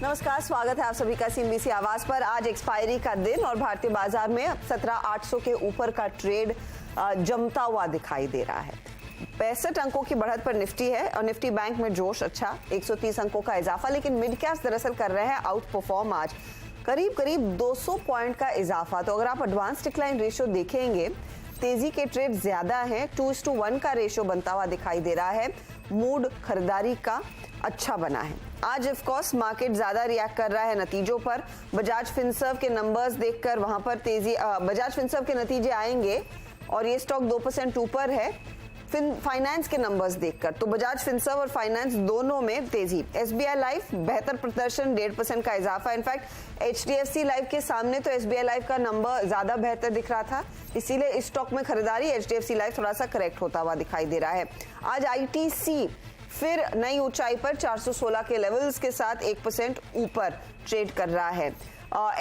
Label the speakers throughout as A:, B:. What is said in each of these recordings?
A: नमस्कार, स्वागत है आप सभी का सीएनबीसी आवाज पर। आज एक्सपायरी का दिन और भारतीय बाजार में 17,800 के ऊपर का ट्रेड जमता हुआ दिखाई दे रहा है। 65 अंकों की बढ़त पर निफ्टी है और निफ्टी बैंक में जोश अच्छा, 130 अंकों का इजाफा। लेकिन मिड कैप्स दरअसल कर रहे हैं आउट परफॉर्म आज, करीब 200 पॉइंट का इजाफा। तो अगर आप एडवांस डिक्लाइन रेशियो देखेंगे, तेजी के ट्रेड ज्यादा हैं, 2:1 का रेशियो बनता हुआ दिखाई दे रहा है। मूड खरीदारी का अच्छा बना है। आज ऑफ कोर्स मार्केट ज्यादा रिएक्ट कर रहा है नतीजों पर। बजाज फिनसर्व के नंबर्स देखकर वहां पर तेजी, बजाज फिनसर्व के नतीजे आएंगे और ये स्टॉक 2% ऊपर है फाइनेंस के नंबर्स देखकर। तो बजाज फिनसर्व और फाइनेंस दोनों में तेजी। एसबीआई लाइफ बेहतर प्रदर्शन, 1.5% का इजाफा। इनफैक्ट एचडीएफसी लाइफ के सामने तो एसबीआई लाइफ का नंबर ज्यादा बेहतर दिख रहा था, इसीलिए इस स्टॉक में खरीदारी। एचडीएफसी लाइफ थोड़ा सा करेक्ट होता हुआ दिखाई दे रहा है। आज आईटीसी फिर नई ऊंचाई पर 416 के लेवल्स के साथ 1% ऊपर ट्रेड कर रहा है।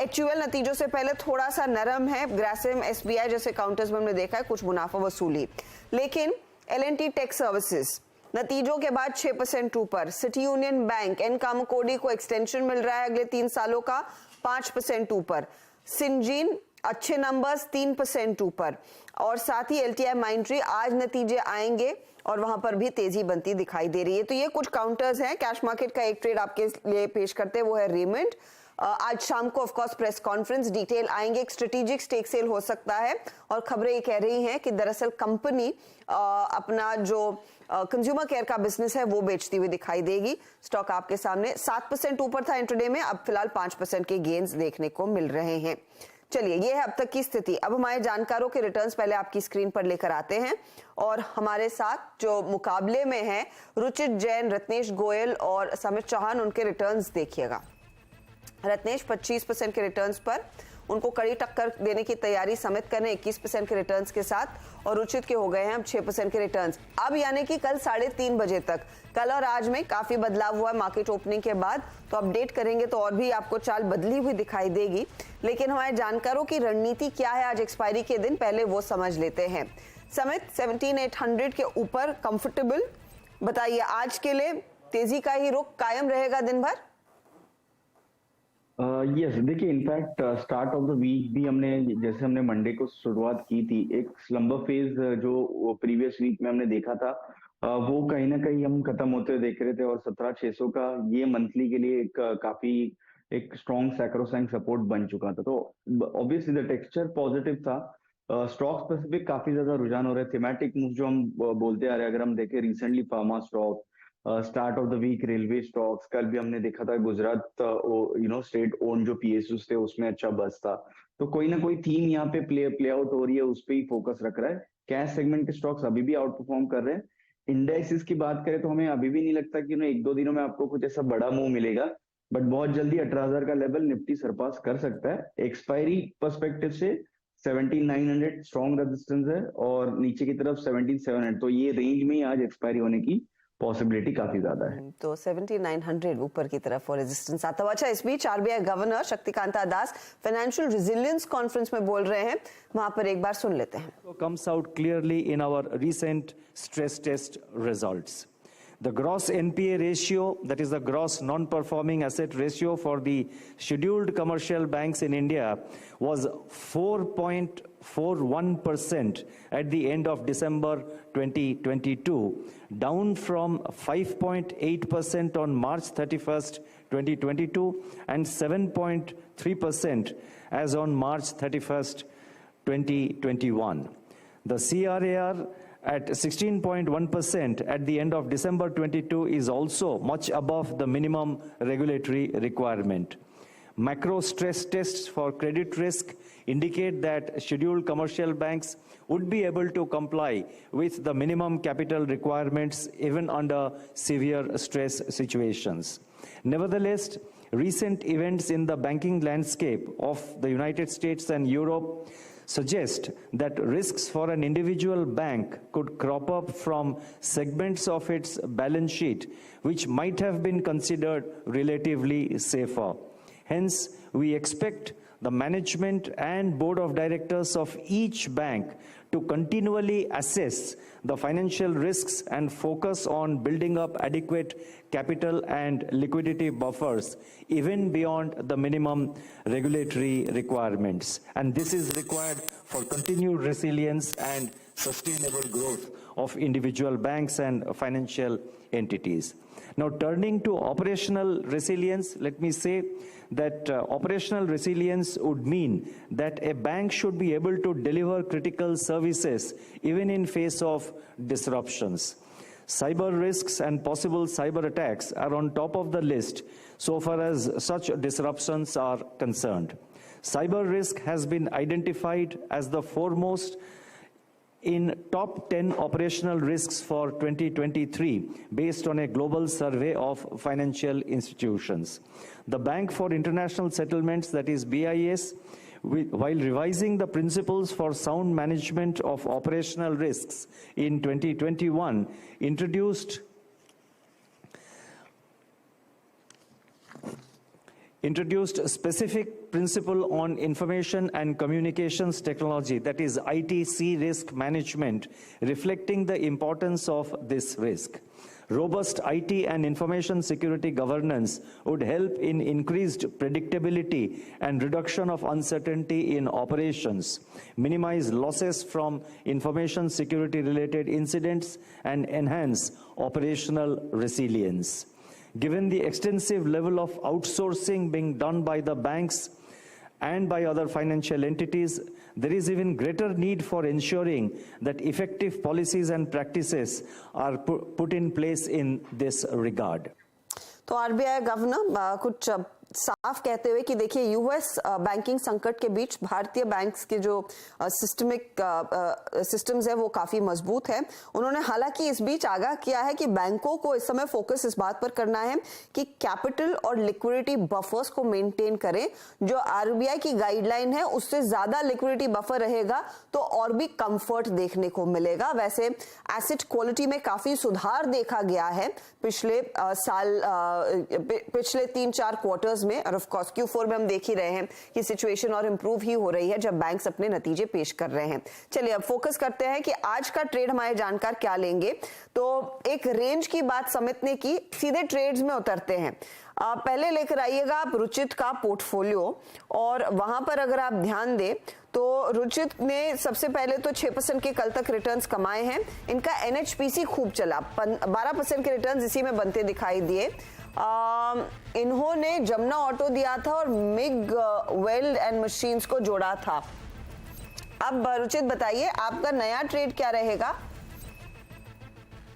A: एचयूएल नतीजों से पहले थोड़ा सा नरम है। ग्रासिम, एसबीआई जैसे काउंटर्स में हमने देखा है कुछ मुनाफा वसूली। लेकिन एल&टी टेक सर्विसेज नतीजों के बाद 6% ऊपर। सिटी यूनियन बैंक, एन कामकोडी को एक्सटेंशन मिल रहा है अगले 3 सालों का, 5% ऊपर। सिंजीन अच्छे नंबर्स, 3% ऊपर। और साथ ही एलटीआई माइंट्री आज नतीजे आएंगे और वहां पर भी तेजी बनती दिखाई दे रही है। तो ये कुछ काउंटर्स हैं। कैश मार्केट का एक ट्रेड आपके लिए पेश करते हैं, वो है रेमंड। आज शाम को of course press conference, detail आएंगे। एक स्ट्रेटेजिक स्टेक सेल हो सकता है और खबरें ये कह रही हैं कि दरअसल कंपनी अपना जो कंज्यूमर केयर का बिजनेस है वो बेचती हुई दिखाई देगी। स्टॉक आपके सामने 7% ऊपर था इंट्राडे में, अब फिलहाल 5% के गेन्स देखने को मिल रहे हैं। चलिए, ये है अब तक की स्थिति। अब हमारे जानकारों के रिटर्न्स पहले आपकी स्क्रीन पर लेकर आते हैं और हमारे साथ जो मुकाबले में हैं रुचित जैन, रत्नेश गोयल और समित चौहान, उनके रिटर्न्स देखिएगा। रत्नेश 25% के रिटर्न्स पर, उनको कड़ी टक्कर देने की तैयारी समित करने 21% के रिटर्न्स के साथ, और रुचित के हो गए हैं अब 6% के रिटर्न्स। अब यानी कि कल 3:30 बजे तक, कल और आज में काफी बदलाव हुआ है मार्केट ओपनिंग के बाद, तो अपडेट करेंगे तो और भी आपको चाल बदली हुई दिखाई देगी। लेकिन हमारे जानकारों की रणनीति क्या है आज एक्सपायरी के दिन, पहले वो समझ लेते हैं। समित 17,800 के ऊपर कंफर्टेबल, बताइए आज के लिए तेजी का ही रुख कायम रहेगा दिन भर?
B: यस, देखिए in fact start of the week भी हमने मंडे को शुरुआत की थी, एक स्लम्बर फेज जो प्रीवियस वीक में हमने देखा था वो कहीं ना कहीं हम खत्म होते हुए देख रहे थे, और 17,600 का ये मंथली के लिए काफी एक स्ट्रॉन्ग सैक्रोसैंक्ट सपोर्ट बन चुका था। तो ऑब्वियसली द टेक्सचर पॉजिटिव था। स्टॉक स्पेसिफिक काफी ज्यादा रुझान हो रहे, थीमेटिक मूव जो हम बोलते आ रहे हैं। अगर हम देखें recently pharma stock, start of the week railway stocks, कल भी हमने देखा था गुजरात स्टेट ओन जो पीएसयूज थे उसमें अच्छा बस था। तो कोई ना कोई थीम यहाँ पे प्ले आउट हो रही है, उस पर ही फोकस रख रहा है। कैश सेगमेंट के स्टॉक्स अभी भी आउट परफॉर्म कर रहे हैं। इंडेक्सेस की बात करें तो हमें अभी भी नहीं लगता कि 1-2 दिनों में आपको कुछ ऐसा बड़ा मूव मिलेगा, बट बहुत जल्दी 18,000 का लेवल निफ्टी सरपास कर सकता है। एक्सपायरी पर्सपेक्टिव से 17,900 स्ट्रॉन्ग रेजिस्टेंस है और नीचे की तरफ 17,700, तो ये रेंज में ही आज एक्सपायरी होने की पॉसिबिलिटी काफी ज्यादा है।
A: तो 17,900 ऊपर की तरफ और रेजिस्टेंस आता हुआ। अच्छा, इस बीच आरबीआई गवर्नर शक्तिकांता दास फाइनेंशियल रेजिलियंस कॉन्फ्रेंस में बोल रहे हैं, वहां पर एक बार सुन लेते हैं।
C: Comes out clearly in our recent stress test results. The gross NPA ratio, that is the gross non-performing asset ratio for the scheduled commercial banks in India, was 4.41% at the end of December 2022, down from 5.8% on March 31st, 2022, and 7.3% as on March 31st, 2021. The CRAR at 16.1% at the end of December 22 is also much above the minimum regulatory requirement. Macro stress tests for credit risk indicate that scheduled commercial banks would be able to comply with the minimum capital requirements even under severe stress situations. Nevertheless, recent events in the banking landscape of the United States and Europe suggest that risks for an individual bank could crop up from segments of its balance sheet which might have been considered relatively safer. Hence, we expect the management and board of directors of each bank to continually assess the financial risks and focus on building up adequate capital and liquidity buffers even beyond the minimum regulatory requirements. And this is required for continued resilience and sustainable growth of individual banks and financial entities. Now, turning to operational resilience, let me say that operational resilience would mean that a bank should be able to deliver critical services even in face of disruptions. Cyber risks and possible cyber attacks are on top of the list so far as such disruptions are concerned. Cyber risk has been identified as the foremost in top 10 operational risks for 2023 based on a global survey of financial institutions. The Bank for International Settlements, that is BIS, while revising the principles for sound management of operational risks in 2021, introduced a specific principle on information and communications technology, that is ITC risk management, reflecting the importance of this risk. Robust IT and information security governance would help in increased predictability and reduction of uncertainty in operations, minimize losses from information security related incidents, and enhance operational resilience. Given the extensive level of outsourcing being done by the banks and by other financial entities, there is even greater need for ensuring that effective policies and practices are put in place in this regard.
A: तो RBI governor कुछ साफ कहते हुए कि देखिए US banking संकट के बीच भारतीय बैंक्स के जो सिस्टम्स है वो काफी मजबूत है। उन्होंने हालांकि इस बीच आगाह किया है कि बैंकों को इस समय फोकस इस बात पर करना है कि कैपिटल और लिक्विडिटी बफर्स को मेंटेन करें। जो आरबीआई की गाइडलाइन है उससे ज्यादा लिक्विडिटी बफर रहेगा तो और भी कंफर्ट देखने को मिलेगा। वैसे एसेट क्वालिटी में काफी सुधार देखा गया है पिछले 3-4 क्वार्टर्स में, और ऑफ कोर्स Q4 में हम देख ही रहे हैं कि सिचुएशन और इंप्रूव ही हो रही है जब बैंक्स अपने नतीजे पेश कर रहे हैं। चलिए अब फोकस करते हैं कि आज का ट्रेड हमारे जानकार क्या लेंगे। तो एक रेंज की बात समित ने की, सीधे ट्रेड्स में उतरते हैं। पहले लेकर आइएगा आप रुचित का पोर्टफोलियो, और वहां पर अगर आप ध्यान दें तो रुचित ने सबसे पहले तो 6% के कल तक रिटर्न्स कमाए हैं। इनका NHPC खूब चला, 12% के रिटर्न्स इसी में बनते दिखाई दिए। इन्होंने जमुना ऑटो दिया था और मिग वेल्ड एंड मशीन्स को जोड़ा था। अब रुचित बताइए आपका नया ट्रेड क्या रहेगा?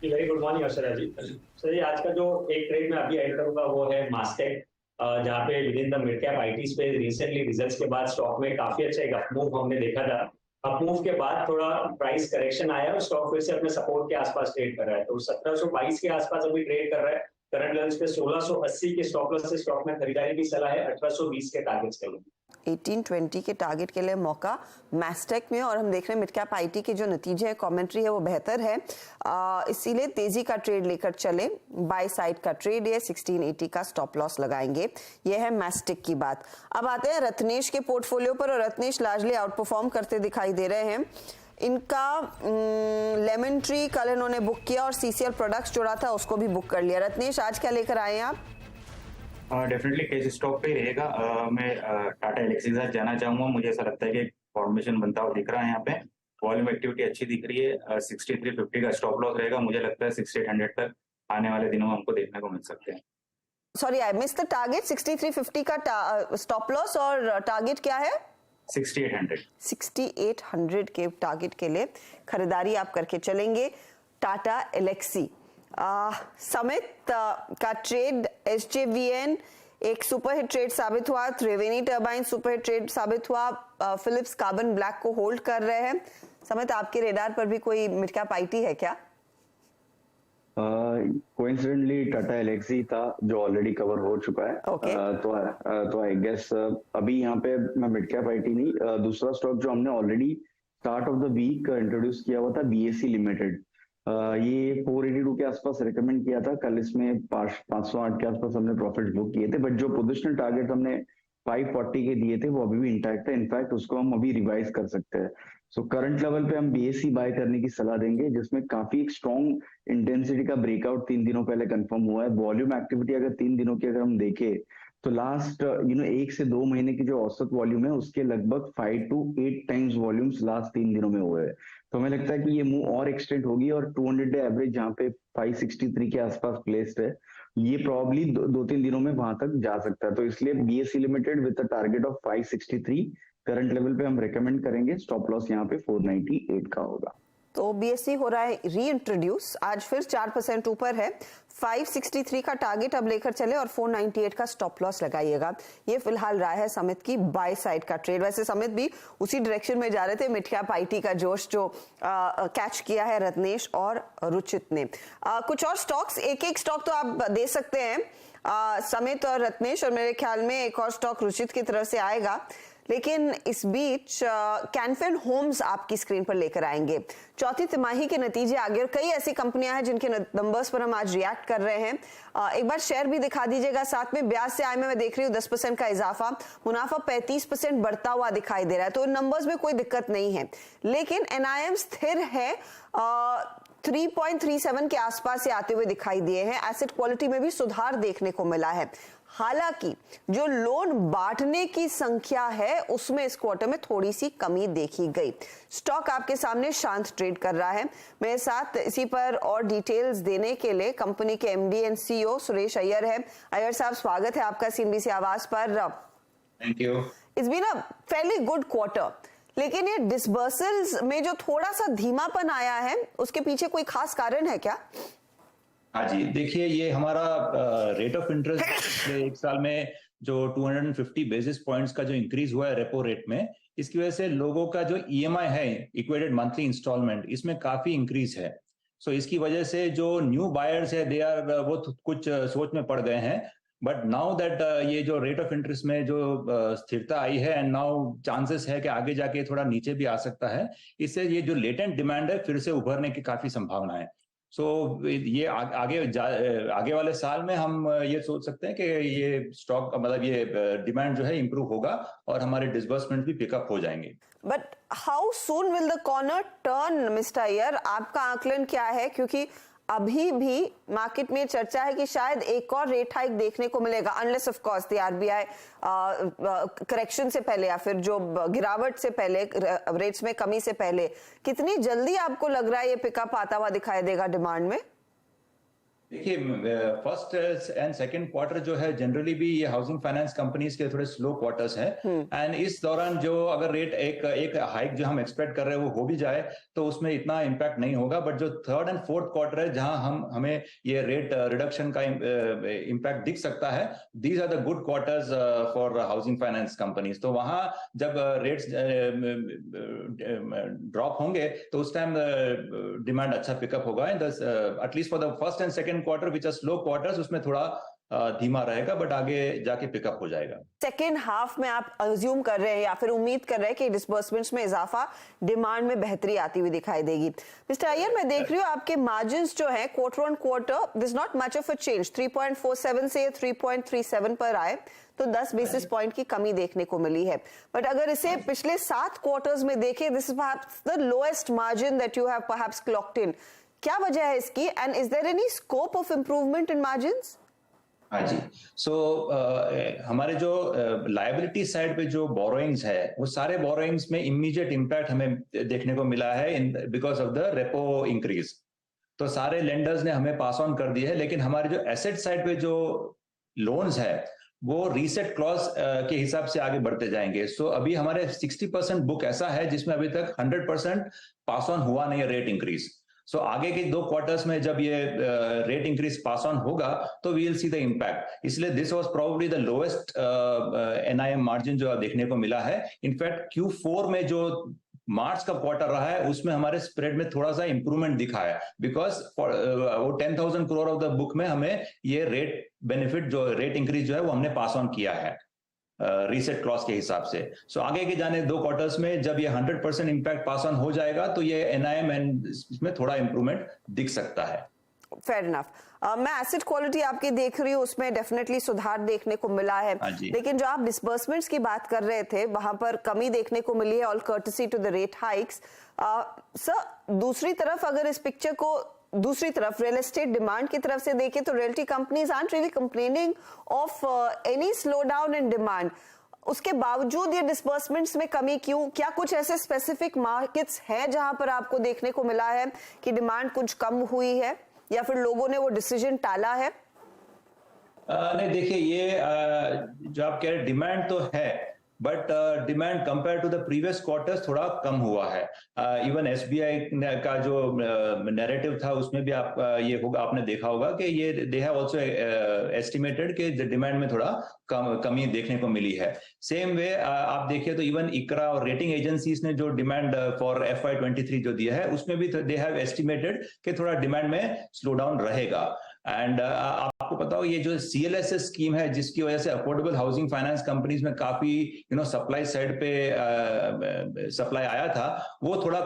D: वेरी गुड मॉर्निंग अर्षदा जी। सर आज का जो एक ट्रेड में अभी ऐड करूंगा वो है मास्टेक, जहाँ पे with in the mid cap IT पे रिसेंटली रिजल्ट्स के बाद स्टॉक में काफी अच्छा एक अपमूव हमने देखा था। अपमूव के बाद थोड़ा प्राइस करेक्शन आया और स्टॉक फिर से अपने सपोर्ट के आसपास ट्रेड कर रहा है। तो 1722 के आसपास अभी ट्रेड कर रहा है। करंट लेवल्स पे 1680 के स्टॉप लॉस से स्टॉक में खरीदारी की सलाह है। 1820 के टारगेट्स के लिए
A: 1820 के टारगेट के लिए मौका मैस्टेक में। और हम देख रहे हैं मिड कैप आईटी के जो नतीजे हैं, कमेंट्री है वो बेहतर है, इसीलिए तेजी का ट्रेड लेकर चले। बाय साइड का ट्रेड है, 1680 का स्टॉप लॉस लगाएंगे। ये है मैस्टेक की बात। अब आते हैं रत्नेश के पोर्टफोलियो पर, और रत्नेश लार्जली आउट परफॉर्म करते दिखाई दे रहे हैं। इनका लेमन ट्री कल इन्होंने बुक किया और सीसीएल प्रोडक्ट्स जोड़ा था उसको भी बुक कर लिया। रत्नेश आज क्या लेकर आए हैं आप?
E: डेफिनेटली केस स्टॉक पे रहेगा। मैं टाटा एलेक्सी के साथ जाना चाहूंगा। मुझे ऐसा लगता है कि फॉर्मेशन बनता हुआ दिख रहा है। यहाँ पे वॉल्यूम एक्टिविटी अच्छी दिख रही है। 6350 का स्टॉप लॉस रहेगा। मुझे लगता है 6800 तक आने वाले दिनों में हमको देखने को मिल सकते हैं।
A: Sorry I miss the target. 6350 का स्टॉप लॉस और टारगेट क्या है?
E: 6800
A: के टारगेट के लिए खरीदारी आप करके चलेंगे। टाटा एलेक्सी समित का ट्रेड SJVN एक सुपरहिट ट्रेड साबित हुआ। त्रिवेणी टर्बाइन सुपरहिट ट्रेड साबित हुआ। फिलिप्स कार्बन ब्लैक को होल्ड कर रहे हैं। समित आपके रेडार पर भी कोई मिड कैप आईटी है क्या?
B: कोइंसिडेंटली टाटा एलेक्सी था जो ऑलरेडी कवर हो चुका है।
A: Okay.
B: तो आई गेस अभी यहाँ पे मैं मिड कैप आईटी नहीं, दूसरा स्टॉक जो हमने already start of the week introduce किया हुआ था BSE लिमिटेड। ये 482 के आसपास रिकमेंड किया था। कल इसमें 508 के आसपास हमने प्रॉफिट बुक किए थे, बट जो पोजिशनल टारगेट हमने 540 के दिए थे वो अभी भी इंटैक्ट है, इनफैक्ट उसको हम अभी रिवाइज कर सकते हैं। सो करंट लेवल पे हम बीएससी बाय करने की सलाह देंगे, जिसमें काफी एक स्ट्रॉन्ग इंटेंसिटी का ब्रेकआउट 3 दिनों पहले कंफर्म हुआ है। वॉल्यूम एक्टिविटी अगर 3 दिनों की अगर हम देखें तो लास्ट 1 से 2 महीने की जो औसत वॉल्यूम है उसके लगभग 5 to 8 टाइम्स वॉल्यूम्स लास्ट 3 दिनों में हुए हैं। तो हमें लगता है कि ये मूव और एक्सटेंड होगी और 200 डे एवरेज जहाँ पे 563 के आसपास प्लेस्ड है, ये प्रॉब्ली 2-3 दिनों में वहां तक जा सकता है। तो इसलिए BSc limited with target of 563 current level पे हम रेकमेंड करेंगे। स्टॉप लॉस यहाँ पे 498 का होगा।
A: तो बीएससी हो रहा है री इंट्रोड्यूस, आज फिर 4% ऊपर है। 563 का टारगेट अब लेकर चले और 498 का स्टॉप लॉस लगाइएगा। ये फिलहाल रहा है समित की बाय साइड का ट्रेड। वैसे समित भी उसी डायरेक्शन में जा रहे थे, मिड कैप आईटी का जोश जो कैच किया है रत्नेश और रुचित ने। कुछ और स्टॉक्स, एक स्टॉक तो आप दे सकते हैं समित और रत्नेश, और मेरे ख्याल में एक और स्टॉक रुचित की तरफ से आएगा। लेकिन इस बीच कैन फिन होम्स आपकी स्क्रीन पर लेकर आएंगे। चौथी तिमाही के नतीजे आ गए और कई ऐसी कंपनियां हैं जिनके नंबर्स पर हम आज रिएक्ट कर रहे हैं। एक बार शेयर भी दिखा दीजिएगा साथ में। ब्याज से आय में मैं देख रही हूँ 10% का इजाफा, मुनाफा 35% बढ़ता हुआ दिखाई दे रहा है, तो नंबर्स में कोई दिक्कत नहीं है। लेकिन एनआईएम स्थिर है, 3.37 के आसपास से आते हुए दिखाई दिए हैं। एसेट क्वालिटी में भी सुधार देखने को मिला है। हालांकि जो लोन बांटने की संख्या है उसमें इस क्वार्टर में थोड़ी सी कमी देखी गई। स्टॉक आपके सामने शांत ट्रेड कर रहा है। मेरे साथ इसी पर और डिटेल्स देने के लिए कंपनी के MD and CEO Suresh Iyer है। अय्यर साहब, स्वागत है आपका सीएनबीसी आवाज पर।
E: Thank you.
A: It's been a fairly good quarter, लेकिन ये डिसबर्सल्स में जो थोड़ा सा धीमापन आया है उसके पीछे कोई खास कारण है क्या?
F: हाँ जी, देखिए ये हमारा रेट ऑफ इंटरेस्ट पिछले एक साल में जो 250 बेसिस पॉइंट्स का जो इंक्रीज हुआ है रेपो रेट में, इसकी वजह से लोगों का जो ईएमआई है, इक्वेटेड मंथली इंस्टॉलमेंट, इसमें काफी इंक्रीज है। सो इसकी वजह से जो न्यू बायर्स है वो कुछ सोच में पड़ गए हैं। बट नाउ दैट ये जो रेट ऑफ इंटरेस्ट में जो स्थिरता आई है एंड नाउ चांसेस है कि आगे जाके थोड़ा नीचे भी आ सकता है, इससे ये जो लेटेंट डिमांड है फिर से उभरने की काफी संभावना है। सो ये आगे वाले साल में हम ये सोच सकते हैं कि ये स्टॉक मतलब ये डिमांड जो है इंप्रूव होगा और हमारे डिसबर्समेंट भी पिकअप हो जाएंगे।
A: But how soon will the corner turn mister Iyer, आपका आकलन क्या है? क्योंकि अभी भी मार्केट में चर्चा है कि शायद एक और रेट हाइक देखने को मिलेगा, unless of course the RBI correction से पहले या फिर जो गिरावट से पहले, रेट्स में कमी से पहले। कितनी जल्दी आपको लग रहा है ये पिकअप आता हुआ दिखाई देगा डिमांड में?
F: देखिए, फर्स्ट एंड सेकंड क्वार्टर जो है जनरली भी ये हाउसिंग फाइनेंस कंपनीज के थोड़े स्लो क्वार्टर्स हैं एंड इस दौरान जो अगर रेट एक हाइक जो हम एक्सपेक्ट कर रहे हैं वो हो भी जाए तो उसमें इतना इम्पैक्ट नहीं होगा। बट जो थर्ड एंड फोर्थ क्वार्टर है जहां हमें ये रेट रिडक्शन का इम्पैक्ट दिख सकता है, these are the good quarters for housing finance companies. तो वहां जब रेट्स ड्रॉप होंगे तो उस टाइम डिमांड अच्छा पिकअप होगा। At least for the first and second quarter which are slow quarters, उसमें थोड़ा धीमा रहेगा बट आगे जाके पिकअप हो जाएगा।
A: सेकेंड हाफ में आप अज्यूम कर रहे हैं या फिर उम्मीद कर रहे हैं कि डिसबर्समेंट्स में इजाफा, डिमांड में बेहतरी आती हुई दिखाई देगी। मिस्टर अय्यर, मैं देख रही हूँ आपके मार्जिन्स जो है quarter on quarter this is not much of a change, 3.47 से 3.37 पर आए तो 10 बेसिस पॉइंट की कमी देखने को मिली है। बट अगर इसे पिछले 7 क्वार्टर्स में देखें, this is perhaps the lowest margin that you have perhaps clocked in. क्या वजह है इसकी and is there any scope of improvement in margins?
F: हाँ जी, सो हमारे जो लायबिलिटी साइड पे जो बोरोइंग्स है वो सारे बोरोइंग्स में इमीडिएट इम्पैक्ट हमें देखने को मिला है because of the repo increase. तो सारे लेंडर्स ने हमें पास ऑन कर दिए है, लेकिन हमारे जो एसेट साइड पे जो लोन्स है वो रीसेट क्लॉज के हिसाब से आगे बढ़ते जाएंगे। सो अभी हमारे 60% बुक ऐसा है जिसमें अभी तक 100% पास ऑन हुआ नहीं है रेट इंक्रीज। सो आगे के 2 क्वार्टर्स में जब ये रेट इंक्रीज पास ऑन होगा तो we will see the impact. इसलिए this was probably the lowest NIM margin जो देखने को मिला है। इनफैक्ट Q4 में जो मार्च का क्वार्टर रहा है उसमें हमारे स्प्रेड में थोड़ा सा इंप्रूवमेंट दिखा है बिकॉज वो 10,000 करोड़ ऑफ द बुक में हमें ये रेट बेनिफिट जो रेट इंक्रीज जो है वो हमने पास ऑन किया है रीसेट क्लॉज के हिसाब से। सो आगे के जाने 2 क्वार्टर्स में जब ये 100% इम्पैक्ट पास ऑन हो जाएगा तो ये एनआईएम इसमें थोड़ा इंप्रूवमेंट दिख सकता है।
A: Fair enough. मैं एसेट क्वालिटी आपकी देख रही हूँ, उसमें डेफिनेटली सुधार देखने को मिला है, लेकिन जो आप डिसबर्समेंट्स की बात कर रहे थे वहां पर कमी देखने को मिली है, all courtesy to the rate hikes. Sir, दूसरी तरफ अगर इस पिक्चर को दूसरी तरफ रियल एस्टेट डिमांड की तरफ से देखें तो realty companies aren't really complaining of any slow down in demand. उसके बावजूद ये डिसबर्समेंट्स में कमी क्यों? क्या कुछ ऐसे स्पेसिफिक मार्केट्स हैं जहां पर आपको देखने को मिला है कि डिमांड कुछ कम हुई है, या फिर लोगों ने वो डिसीजन टाला है?
F: नहीं, देखिए, ये जो आप कह रहे हैं डिमांड तो है, but demand compare to the previous quarters थोड़ा कम हुआ है। इवन एसबीआई का जो नैरेटिव था उसमें भी आप ये होगा, आपने देखा होगा कि ये दे हैव आल्सो एस्टिमेटेड कि डिमांड में थोड़ा कमी देखने को मिली है। सेम वे आप देखिए तो इवन इकरा और रेटिंग एजेंसीज ने जो डिमांड फॉर FY23 जो दिया है उसमें भी दे हैव एस्टिमेटेड कि थोड़ा डिमांड में स्लो डाउन रहेगा। एंड आपको पता हो, ये जो CLSS स्कीम है जिसकी वजह से अफोर्डेबल हाउसिंग फाइनेंस कंपनीज में काफी सप्लाई साइड पे सप्लाई आया था, वो थोड़ा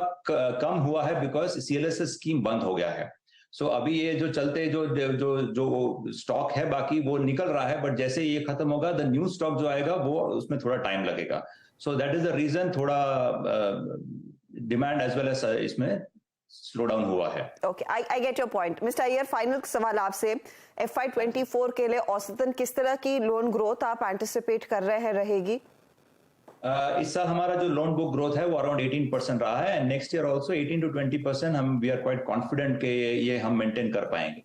F: कम हुआ है बिकॉज CLSS स्कीम बंद हो गया है। सो अभी ये जो चलते जो स्टॉक है बाकी वो निकल रहा है, बट जैसे ये खत्म होगा द न्यू स्टॉक जो आएगा वो उसमें थोड़ा टाइम लगेगा। So that is the reason थोड़ा डिमांड एज वेल एज इसमें स्लो डाउन हुआ है।
A: Okay, I get your point. Mister Iyer, final सवाल आपसे, FY24 के लिए औसतन किस तरह की लोन ग्रोथ आप एंटिसिपेट कर रहे हैं रहेगी?
F: इस साल हमारा जो लोन बुक ग्रोथ है वो अराउंड 18% रहा है, and next year also 18 to 20%। हम वी आर क्वाइट कॉन्फिडेंट कि ये हम मेंटेन कर पाएंगे।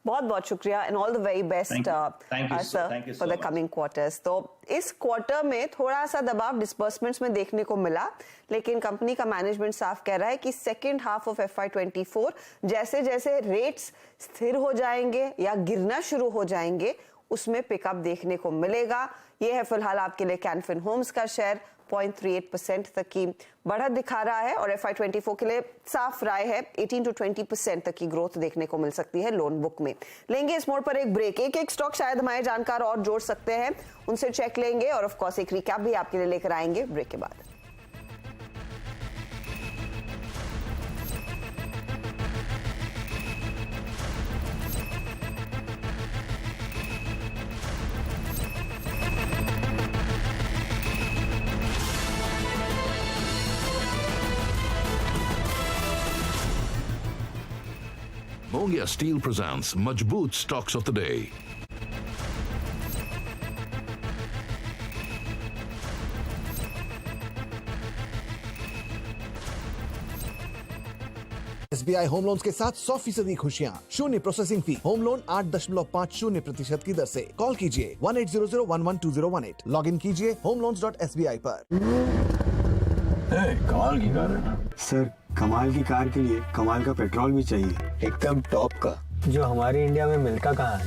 A: बहुत बहुत शुक्रिया and all the very best sir for the coming quarters. तो इस क्वार्टर में थोड़ा सा दबाव डिसबर्समेंट्स में देखने को मिला, लेकिन कंपनी का मैनेजमेंट साफ कह रहा है कि सेकेंड हाफ ऑफ FY24 जैसे जैसे रेट्स स्थिर हो जाएंगे या गिरना शुरू हो जाएंगे उसमें पिकअप देखने को मिलेगा। यह है फिलहाल आपके लिए कैन फिन होम्स का शेयर 0.38% तक की बढ़त दिखा रहा है, और FY24 के लिए साफ राय है 18 to 20% तक की ग्रोथ देखने को मिल सकती है लोन बुक में। लेंगे इस मोड पर एक ब्रेक। एक स्टॉक शायद हमारे जानकार और जोड़ सकते हैं, उनसे चेक लेंगे और ऑफ कोर्स एक रिकैप भी आपके लिए लेकर आएंगे ब्रेक के बाद।
G: Mongia Steel presents Majboot Stocks of the Day.
H: SBI home loans के साथ 100% खुशियां, 0% प्रोसेसिंग फी, होम लोन 8.50% की दर से। कॉल कीजिए 1800112018। लॉग इन कीजिए homeloans.sbi पर।
I: कमाल की कार है सर। कमाल की कार के लिए कमाल का पेट्रोल भी चाहिए, एकदम टॉप का, जो हमारे इंडिया में मिलता कहाँ है।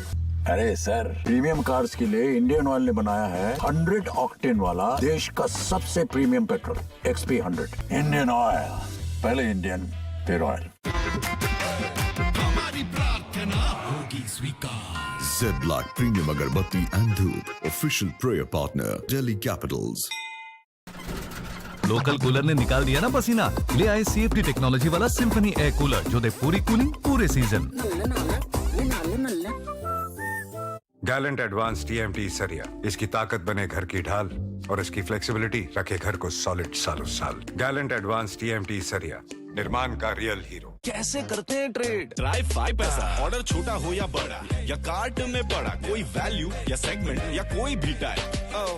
J: अरे सर, प्रीमियम कार्स के लिए इंडियन ऑयल ने बनाया है 100 ऑक्टेन वाला देश का सबसे premium petrol XP 100। Indian oil, पहले इंडियन फिर ऑयल।
G: हमारी प्रार्थना होगी स्वीकार। Z-Block Premium अगरबत्ती and धूप, official prayer partner, Delhi Capitals।
K: Local cooler ने निकाल दिया ना पसीना, ले आए CFD टेक्नोलॉजी वाला सिम्फनी एयर कूलर जो दे पूरी कूलिंग पूरे सीजन।
L: गैलेंट एडवांस TMT सरिया, इसकी ताकत बने घर की ढाल और इसकी फ्लेक्सिबिलिटी रखे घर को सॉलिड सालों साल। गैलेंट एडवांस TMT सरिया, निर्माण का रियल हीरो।
M: कैसे करते हैं ट्रेड? ट्राई 5 पैसा। ऑर्डर छोटा हो या बड़ा या कार्ट में पड़ा, कोई वैल्यू या सेगमेंट या कोई भी टाइप,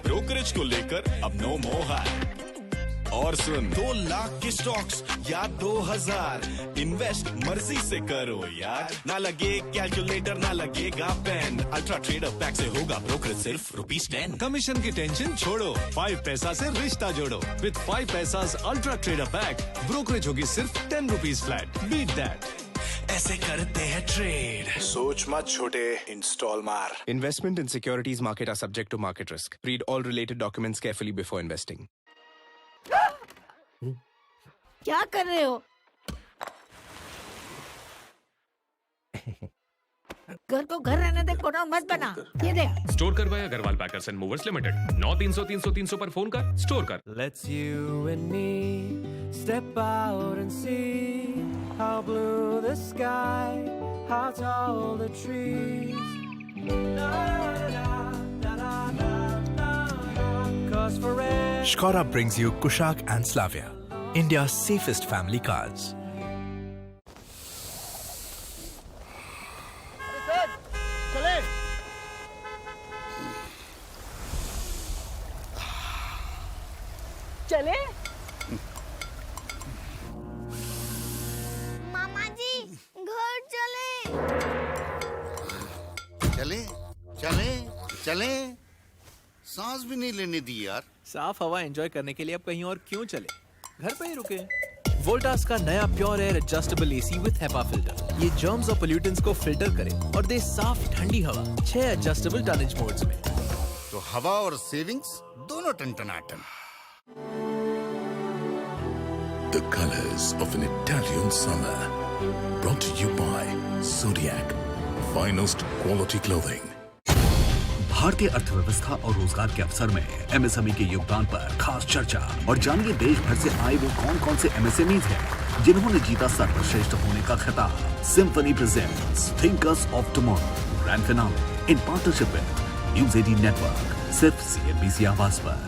M: ब्रोकरेज को लेकर अब नो मोर है। और सुन, 2 लाख के स्टॉक्स या 2000, इन्वेस्ट मर्जी से करो यार। ना लगे कैलकुलेटर, ना लगेगा पेन, अल्ट्रा ट्रेडर पैक से होगा ब्रोकरेज सिर्फ ₹10।
K: कमीशन की टेंशन छोड़ो, 5 पैसा से रिश्ता जोड़ो। विद 5 पैसास अल्ट्रा ट्रेडर पैक, ब्रोकरेज होगी सिर्फ ₹10 फ्लैट। Beat that.
M: ऐसे करते हैं ट्रेड। सोच मत छोटे, इंस्टॉल मार।
N: Investment in securities market are subject to market risk. Read all related documents carefully before investing.
O: क्या कर रहे हो? घर को घर रहने दे, गोडाउन मत बना। ये देख,
P: स्टोर करवाया Agarwal packers and movers limited. 9300 पर फोन कर, स्टोर कर।
Q: Let's you and me step out and see how blue the sky, how tall the trees. Cause forever.
R: Skoda brings you Kushaq and Slavia, India's safest family cars.
O: चले
S: मामा जी घर चले
T: चले चले चले सांस भी नहीं लेने दी यार।
R: साफ हवा एंजॉय करने के लिए अब कहीं और क्यों चले, घर पे ही रुके। वोल्टास का नया pure air adjustable AC with HEPA filter, ये जर्म्स और पोल्यूटेंट्स को फिल्टर करे और दे साफ ठंडी हवा 6 एडजस्टेबल टनेज मोड्स में।
T: तो हवा और सेविंग्स दोनों टन-टनाटन।
G: The colors of an Italian summer. Brought to you by Zodiac. Finest quality clothing.
U: भारतीय अर्थव्यवस्था और रोजगार के अवसर में MSME के योगदान पर खास चर्चा और जानिए देश भर से आए वो कौन-कौन से MSMEs हैं जिन्होंने जीता सर्वश्रेष्ठ होने का खिताब। Symphony presents Thinkers of Tomorrow grand finale in partnership with News 18 network, सिर्फ CNBC आवाज पर।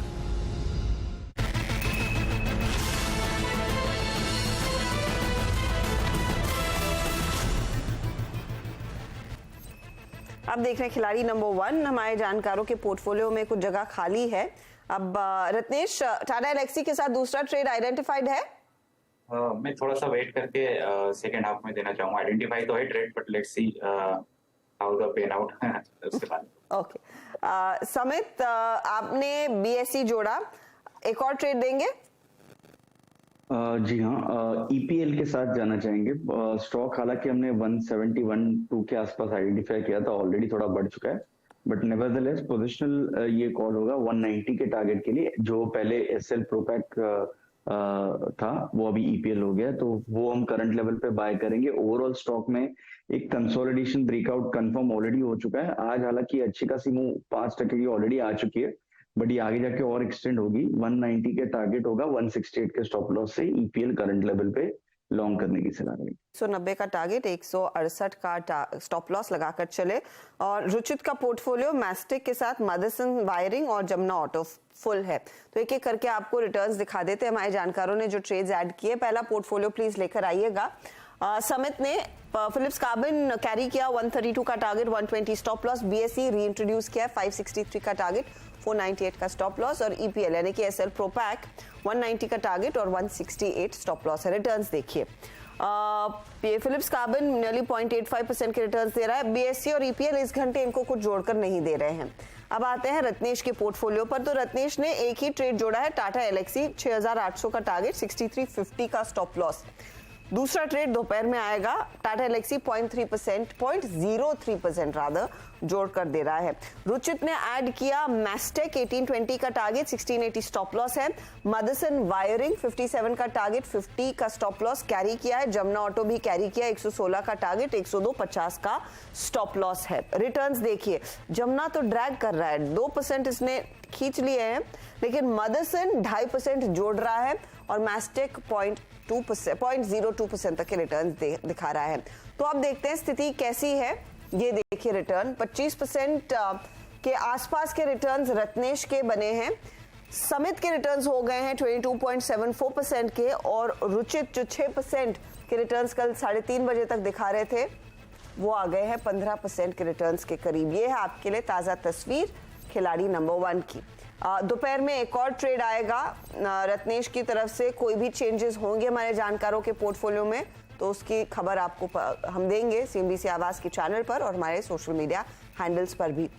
A: अब देख रहे हैं खिलाड़ी नंबर 1। हमारे जानकारों के पोर्टफोलियो में कुछ जगह खाली है। अब रत्नेश, टाटा एलेक्सी के साथ दूसरा ट्रेड आइडेंटिफाइड है?
E: मैं थोड़ा सा वेट करके सेकेंड हाफ में देना चाहूंगा। आइडेंटिफाई तो है trade, but let's see how the pan out उसके बाद।
A: ओके समित, आपने BSE जोड़ा, एक और ट्रेड देंगे?
B: जी हाँ, EPL के साथ जाना चाहेंगे। स्टॉक हालांकि हमने 171.2 के आसपास आइडेंटिफाई किया था, ऑलरेडी थोड़ा बढ़ चुका है, बट नेवरदलेस पोजिशनल ये कॉल होगा 190 के टारगेट के लिए। जो पहले SL प्रोपैक था वो अभी EPL हो गया, तो वो हम करंट लेवल पे बाय करेंगे। ओवरऑल स्टॉक में एक कंसोलिडेशन ब्रेकआउट कंफर्म ऑलरेडी हो चुका है। आज हालांकि अच्छी खासी मूव 5% की ऑलरेडी आ चुकी है, बट ये आगे जाके और एक्सटेंड होगी। 190 के टारगेट होगा, 168 के स्टॉप लॉस से EPL करंट लेवल पे लॉन्ग करने की सलाह रहेगी।
A: 190 का टारगेट, 168 का स्टॉप लॉस लगाकर चले। और रुचित का पोर्टफोलियो मैस्टिक के साथ मदरसन वायरिंग और जमुना ऑटो फुल है। तो एक एक करके आपको रिटर्न्स दिखा देते हैं हमारे जानकारों ने जो ट्रेड्स ऐड किए। पहला पोर्टफोलियो प्लीज लेकर आइएगा। समित ने फिलिप्स कार्बन कैरी किया, 132 का टारगेट, 120 स्टॉप लॉस। BSE री इंट्रोड्यूस किया, 563 का टारगेट, 498 का स्टॉप लॉस। और EPL यानी कि SL प्रोपैक 190 का टारगेट और 168 स्टॉप लॉस है। रिटर्न्स देखिए, फिलिप्स कार्बन नियरली 0.85% के रिटर्न्स दे रहा है। BSE और EPL इस घंटे इनको कुछ जोड़कर नहीं दे रहे हैं। अब आते हैं रत्नेश के पोर्टफोलियो पर। तो रत्नेश ने एक ही ट्रेड जोड़ा है, टाटा एलेक्सी, 6800 का टारगेट, 6350 का स्टॉप लॉस। दूसरा ट्रेड दोपहर में आएगा। टाटा एलेक्सी 0.03% रादर जोड़ कर दे रहा है। रुचित ने ऐड किया मैस्टेक, 1820 का टारगेट, 1680 स्टॉप लॉस है। मदरसन वायरिंग 57 का टारगेट, 50 का स्टॉप लॉस कैरी किया है। जमुना ऑटो भी कैरी किया, 116 का टारगेट, 102.50 का स्टॉप लॉस है। रिटर्न्स देखिए, जमुना तो ड्रैग कर रहा है, 2% इसने खींच लिए हैं, लेकिन मदरसन 2.5% जोड़ रहा है और मैस्टेक 0.02% तक के रिटर्न दिखा रहा है। तो अब देखते हैं स्थिति कैसी है। ये देखिए रिटर्न 25% के आसपास के रिटर्न्स रत्नेश के बने हैं। समित के रिटर्न्स हो गए हैं 22.74% के, और रुचित जो 6% के रिटर्न्स कल 3:30 बजे तक दिखा रहे थे, वो आ गए हैं 15% के रिटर्न्स के करीब। ये है आपके लिए ताज़ा तस्वीर खिलाड़ी नंबर 1 की। दोपहर में एक और ट्रेड आएगा रत्नेश की तरफ से। कोई भी चेंजेस होंगे हमारे जानकारों के पोर्टफोलियो में तो उसकी खबर आपको हम देंगे CNBC आवाज के चैनल पर और हमारे सोशल मीडिया हैंडल्स पर भी।